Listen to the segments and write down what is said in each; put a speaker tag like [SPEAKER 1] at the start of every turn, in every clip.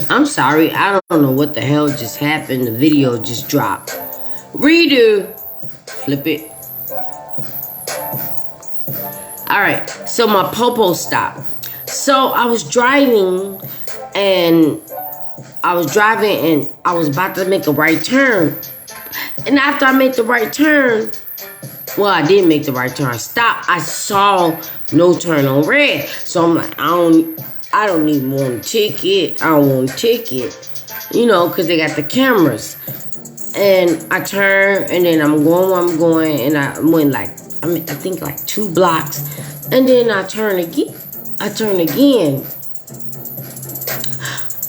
[SPEAKER 1] I'm sorry. I don't know what the hell just happened. The video just dropped. Redo. Flip it. Alright. So my popo stopped. So I was driving and I was about to make a right turn. And after I made the right turn, well, I didn't make the right turn. I stopped. I saw no turn on red. So I'm like, I don't even want a ticket. I don't want a ticket. You know, because they got the cameras. And I turn, and then I'm going where I'm going. And I went I think like 2 blocks. And then I turn again.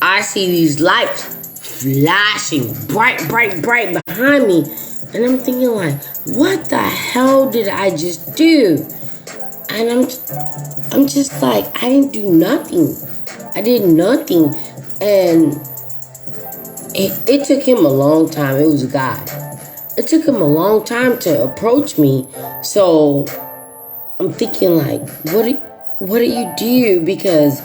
[SPEAKER 1] I see these lights flashing bright behind me. And I'm thinking like, what the hell did I just do? And I'm just like, I didn't do nothing. I did nothing. And it took him a long time. It was a guy. It took him a long time to approach me. So I'm thinking like, what do you do? Because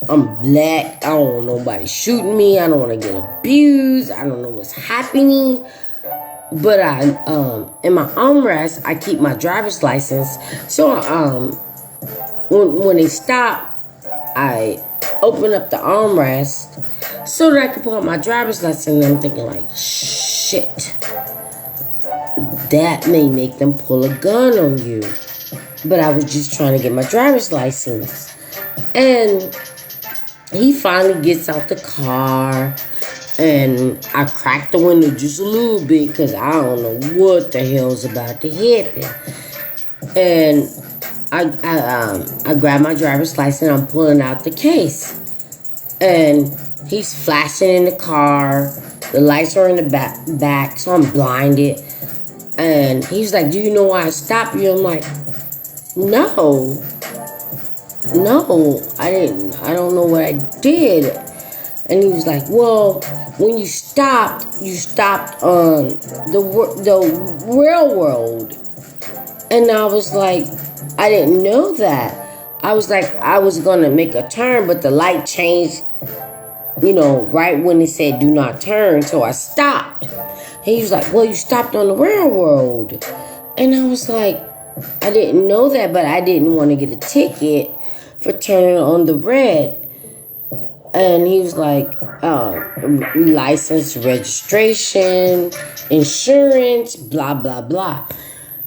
[SPEAKER 1] I'm black. I don't want nobody shooting me. I don't want to get abused. I don't know what's happening. But in my armrest, I keep my driver's license. So when they stop, I open up the armrest so that I can pull out my driver's license. And I'm thinking like, shit, that may make them pull a gun on you. But I was just trying to get my driver's license. And he finally gets out the car. And I cracked the window just a little bit because I don't know what the hell's about to happen. And I grab my driver's license. I'm pulling out the case. And he's flashing in the car. The lights are in the back, so I'm blinded. And he's like, do you know why I stopped you? I'm like, no, I didn't. I don't know what I did. And he was like, well, when you stopped on the railroad. And I was like, I didn't know that. I was like, I was going to make a turn, but the light changed, right when it said do not turn. So I stopped. And he was like, well, you stopped on the railroad. And I was like, I didn't know that, but I didn't want to get a ticket for turning on the red. And he was like, license, registration, insurance, blah, blah, blah.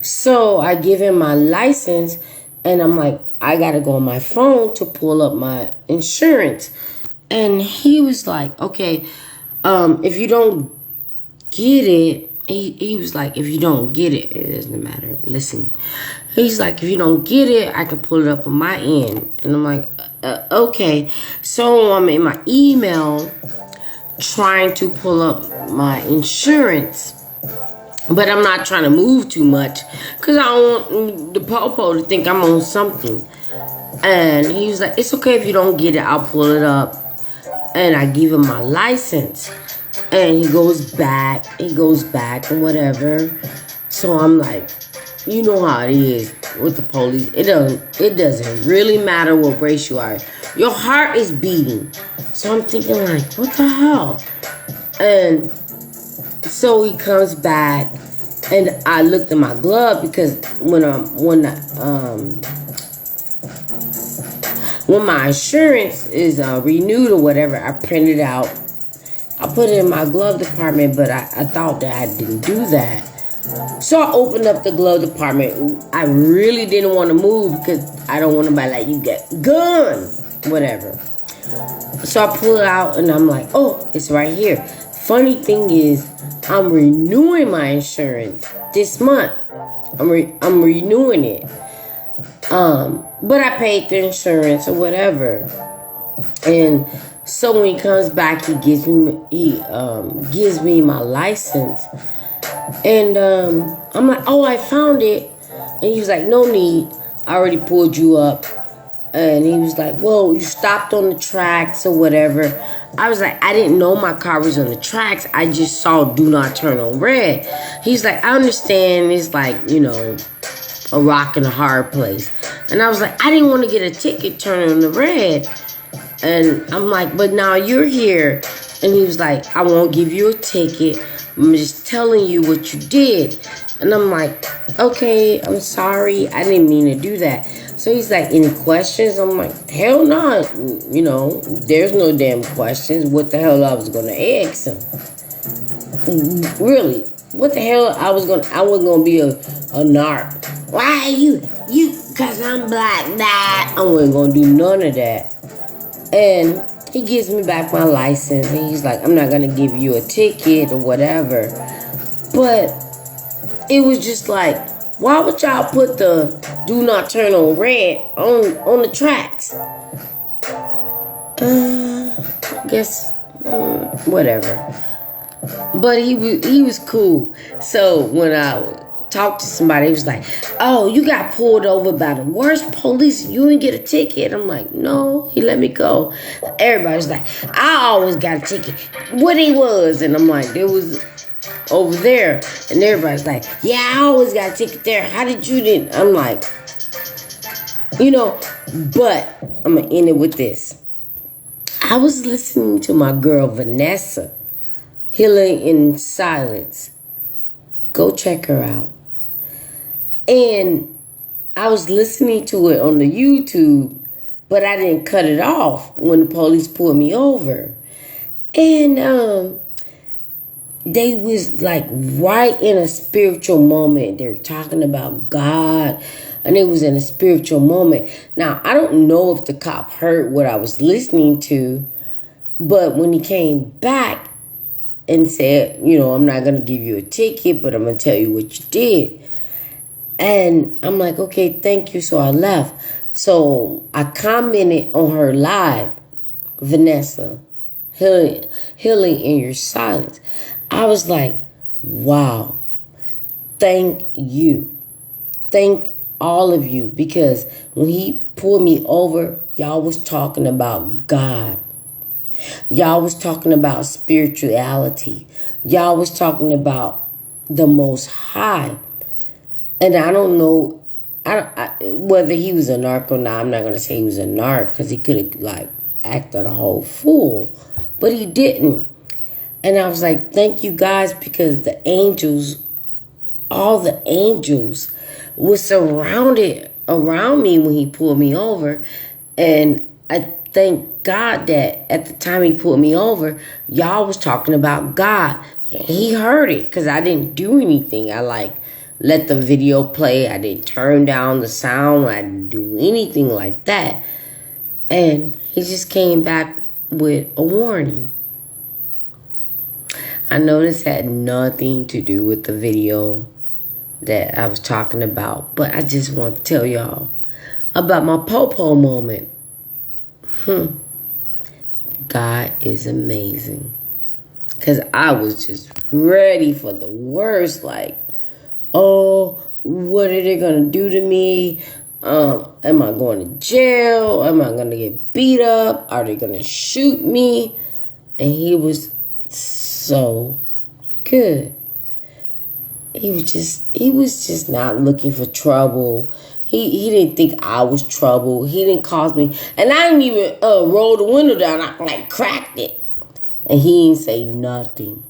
[SPEAKER 1] So I give him my license, and I'm like, I got to go on my phone to pull up my insurance. And he was like, okay, if you don't get it, he was like, if you don't get it, it doesn't matter. Listen, he's like, if you don't get it, I can pull it up on my end. And I'm like, okay. So I'm in my email trying to pull up my insurance. But I'm not trying to move too much because I don't want the popo to think I'm on something. And he was like, it's okay if you don't get it, I'll pull it up. And I give him my license. And he goes back and whatever. So I'm like, you know how it is with the police. It doesn't really matter what race you are. Your heart is beating. So I'm thinking like, what the hell? And so he comes back, and I looked at my glove because when my insurance is renewed or whatever, I print it out. I put it in my glove department, but I thought that I didn't do that. So I opened up the glove department. I really didn't want to move because I don't want to be like, you get gun, whatever. So I pull it out, and I'm like, oh, it's right here. Funny thing is, I'm renewing my insurance this month. I'm renewing it. But I paid the insurance or whatever. And so when he comes back, he gives me my license. And I'm like, oh, I found it. And he was like, no need. I already pulled you up. And he was like, well, you stopped on the tracks or whatever. I was like, I didn't know my car was on the tracks. I just saw do not turn on red. He's like, I understand. It's like, a rock and a hard place. And I was like, I didn't want to get a ticket turning on the red. And I'm like, but now you're here. And he was like, I won't give you a ticket. I'm just telling you what you did. And I'm like, okay, I'm sorry. I didn't mean to do that. So he's like, any questions? I'm like, hell no. You know, there's no damn questions. What the hell I was going to ask him? Really? What the hell I wasn't going to be a narc. Why you, because I'm black, that. I wasn't going to do none of that. And he gives me back my license. And he's like, I'm not going to give you a ticket or whatever. But it was just like, why would y'all put the do not turn on red on the tracks? I guess, whatever. But he was cool. So when I talked to somebody, he was like, oh, you got pulled over by the worst police. You didn't get a ticket. I'm like, no, he let me go. Everybody's like, I always got a ticket. What he was? And I'm like, there was over there. And everybody's like, yeah, I always got a ticket there. How did you didn't? I'm like, you know, but I'm going to end it with this. I was listening to my girl, Vanessa, Healing in Silence. Go check her out. And I was listening to it on the YouTube, but I didn't cut it off when the police pulled me over. And they was like right in a spiritual moment. They were talking about God, and it was in a spiritual moment. Now, I don't know if the cop heard what I was listening to, but when he came back and said, you know, I'm not going to give you a ticket, but I'm going to tell you what you did. And I'm like, okay, thank you. So I left. So I commented on her live, Vanessa, healing in your silence. I was like, wow, thank you. Thank all of you. Because when he pulled me over, y'all was talking about God. Y'all was talking about spirituality. Y'all was talking about the Most High. And I don't know whether he was a narc or not. I'm not going to say he was a narc because he could have like acted a whole fool. But he didn't. And I was like, thank you guys, because the angels, all the angels were surrounded around me when he pulled me over. And I thank God that at the time he pulled me over, y'all was talking about God. He heard it because I didn't do anything. I like let the video play. I didn't turn down the sound. I didn't do anything like that. And he just came back with a warning. I know this had nothing to do with the video that I was talking about, but I just want to tell y'all about my po-po moment. God is amazing. Because I was just ready for the worst. Like, oh, what are they going to do to me? Am I going to jail? Am I going to get beat up? Are they going to shoot me? And he was so good. He was just not looking for trouble. He didn't think I was trouble. He didn't cause me. And I didn't even roll the window down. I like cracked it. And he didn't say nothing.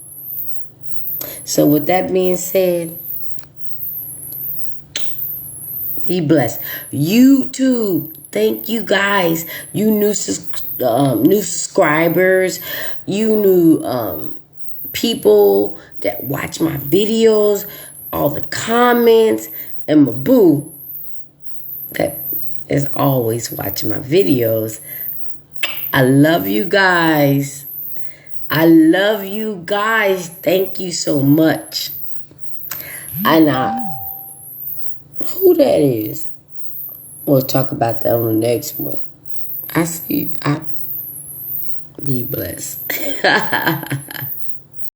[SPEAKER 1] So with that being said, be blessed. YouTube, thank you guys. You new subscribers. You new people that watch my videos. All the comments. And my boo that is always watching my videos. I love you guys. I love you guys. Thank you so much. And who that is, we'll talk about that on the next one. Be blessed.